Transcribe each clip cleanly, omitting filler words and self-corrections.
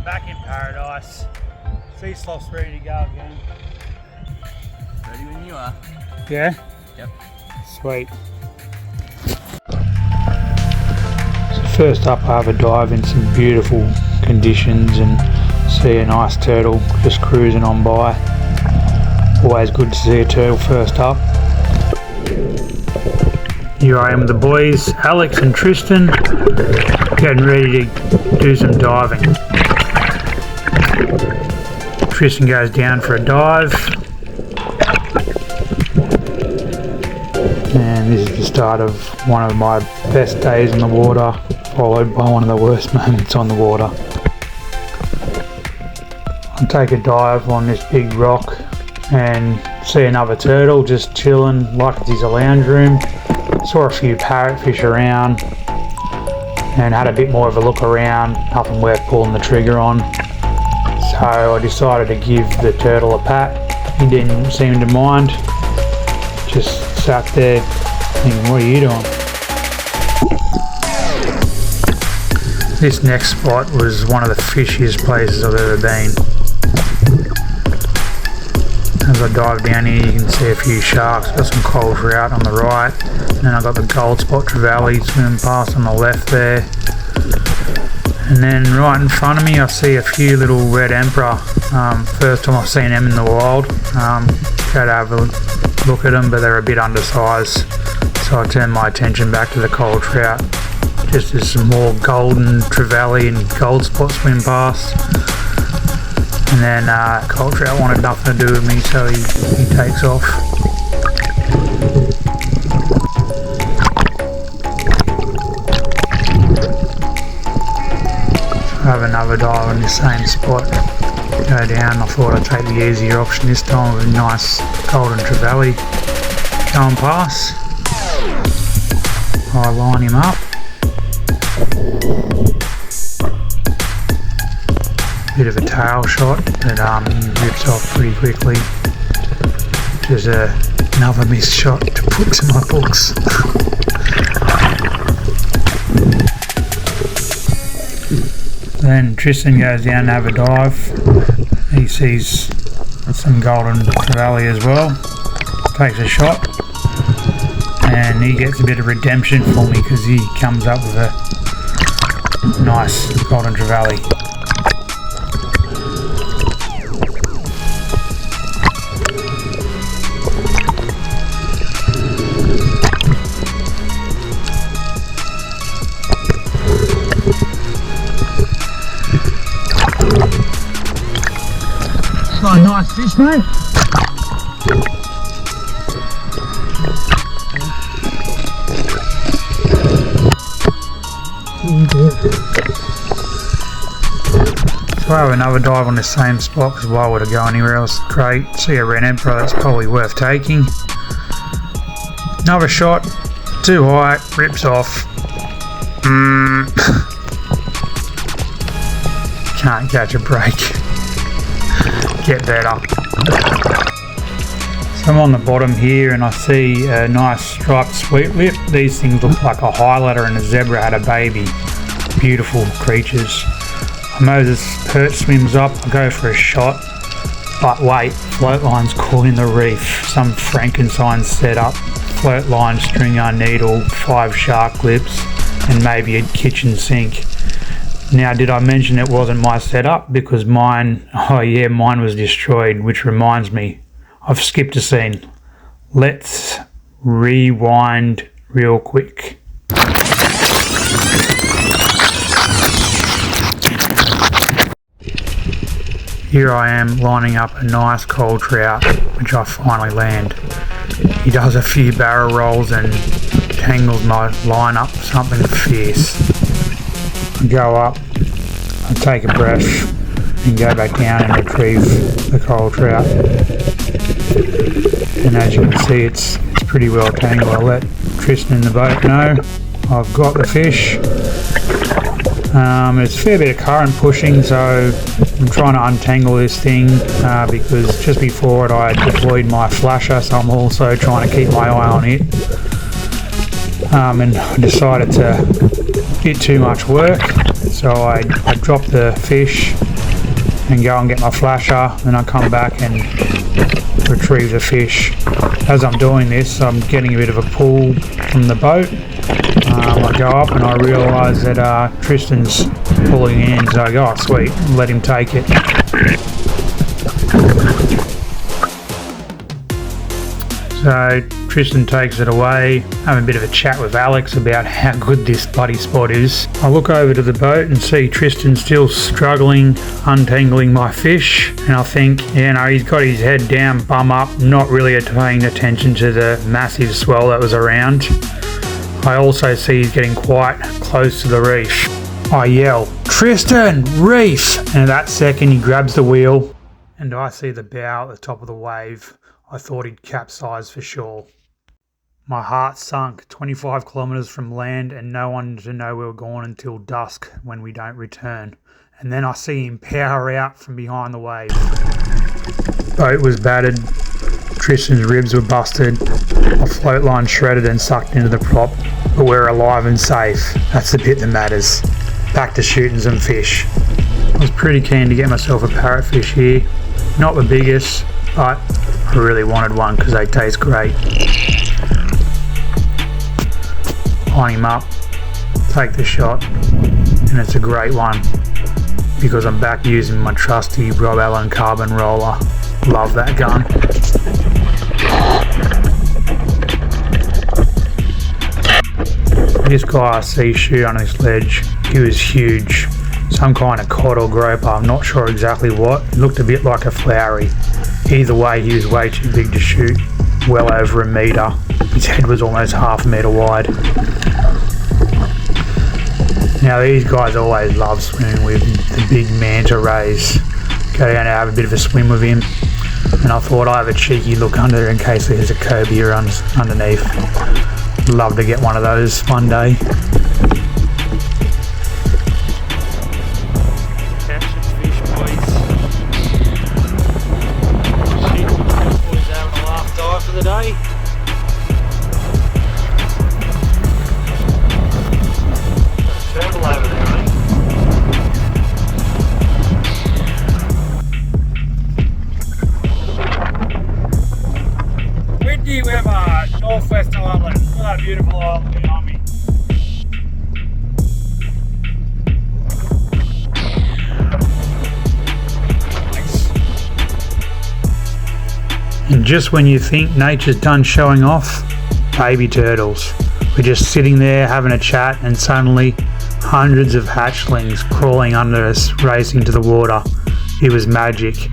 back in paradise. Sea sloth's ready to go again. Ready when you are. Yeah? Yep. Sweet. So first up, I have a dive in some beautiful conditions and see a nice turtle just cruising on by. Always good to see a turtle first up. Here I am with the boys, Alex and Tristan, getting ready to do some diving. Tristan goes down for a dive, and this is the start of one of my best days in the water, followed by one of the worst moments on the water. I take a dive on this big rock and see another turtle just chilling like it's a lounge room. Saw a few parrotfish around and had a bit more of a look around, nothing worth pulling the trigger on. So I decided to give the turtle a pat. He didn't seem to mind, just sat there thinking, what are you doing? This next spot was one of the fishiest places I've ever been. As I dive down here, you can see a few sharks. Got some coral trout on the right, and then I've got the gold spot trevally swimming past on the left there. And then right in front of me, I see a few little red emperor. First time I've seen them in the wild. Go to have a look at them, but they're a bit undersized, so I turned my attention back to the coral trout. Just as some more golden trevally and gold spot swim past. And then coral trout wanted nothing to do with me, so he takes off. I have another dive on the same spot. Go down. I thought I'd take the easier option this time with a nice golden trevally going past. I line him up. Bit of a tail shot, but he rips off pretty quickly. Just another missed shot to put to my books. Then Tristan goes down to have a dive. He sees some golden trevally as well. Takes a shot, and he gets a bit of redemption for me because he comes up with a nice golden trevally. Oh, nice fish, mate. So I have another dive on the same spot because why would I go anywhere else? Great. See a red emperor, that's probably worth taking. Another shot, too high, rips off. Can't catch a break. Get better. So I'm on the bottom here and I see a nice striped sweet lip. These things look like a highlighter and a zebra had a baby. Beautiful creatures. Moses perch swims up, I go for a shot, but wait, float line's caught in the reef. Some Frankenstein setup, float line, string on needle, 5 shark clips, and maybe a kitchen sink. Now, did I mention it wasn't my setup? Because mine was destroyed, which reminds me, I've skipped a scene. Let's rewind real quick. Here I am lining up a nice coral trout, which I finally land. He does a few barrel rolls and tangles my line up something fierce. I go up, I take a breath and go back down and retrieve the coral trout. And as you can see, it's pretty well tangled. I'll let Tristan in the boat know I've got the fish. There's a fair bit of current pushing, so I'm trying to untangle this thing because just before it I deployed my flasher, so I'm also trying to keep my eye on it. And I decided to bit too much work, so I dropped the fish and go and get my flasher. Then I come back and retrieve the fish. As I'm doing this, I'm getting a bit of a pull from the boat. I go up and I realise that Tristan's pulling in, so I go, oh sweet, let him take it. So Tristan takes it away, having a bit of a chat with Alex about how good this bloody spot is. I look over to the boat and see Tristan still struggling, untangling my fish, and I think, he's got his head down, bum up, not really paying attention to the massive swell that was around. I also see he's getting quite close to the reef. I yell, "Tristan, reef!" And at that second he grabs the wheel and I see the bow at the top of the wave. I thought he'd capsize for sure. My heart sunk, 25 kilometres from land, and no one to know we were gone until dusk when we don't return. And then I see him power out from behind the wave. Boat was battered, Tristan's ribs were busted, my float line shredded and sucked into the prop, but we're alive and safe. That's the bit that matters. Back to shooting some fish. I was pretty keen to get myself a parrotfish here. Not the biggest, but I really wanted one because they taste great. Line him up, take the shot, and it's a great one because I'm back using my trusty Rob Allen carbon roller. Love that gun. This guy I see shoot on this ledge, he was huge. Some kind of cod or groper, I'm not sure exactly what. It looked a bit like a flowery. Either way, he was way too big to shoot, well over a metre. His head was almost half a metre wide. Now these guys always love swimming with the big manta rays. Go down and have a bit of a swim with him. And I thought I'd have a cheeky look under there in case there's a cobia underneath. Love to get one of those one day. Northwest Island. What a beautiful island behind me. Nice. And just when you think nature's done showing off, baby turtles. We're just sitting there having a chat and suddenly hundreds of hatchlings crawling under us, racing to the water. It was magic.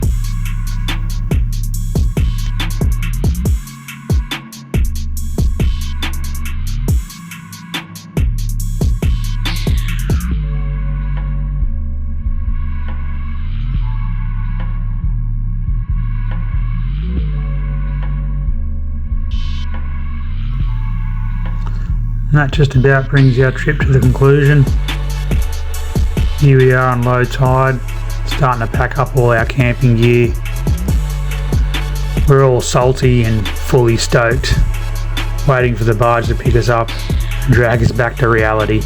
And that just about brings our trip to the conclusion. Here we are on low tide, starting to pack up all our camping gear. We're all salty and fully stoked, waiting for the barge to pick us up and drag us back to reality.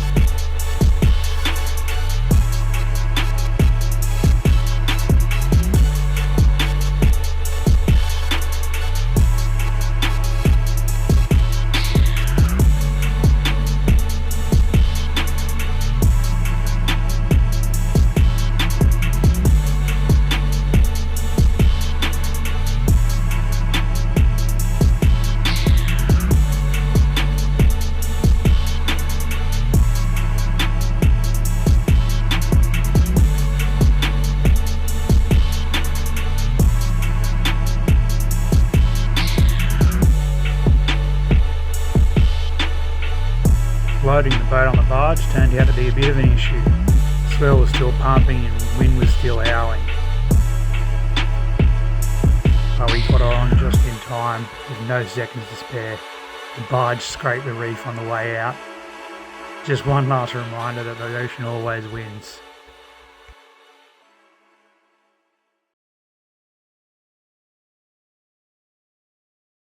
Loading the boat on the barge turned out to be a bit of an issue. The swell was still pumping and wind was still howling. But we got on just in time with no seconds to spare. The barge scraped the reef on the way out. Just one last reminder that the ocean always wins.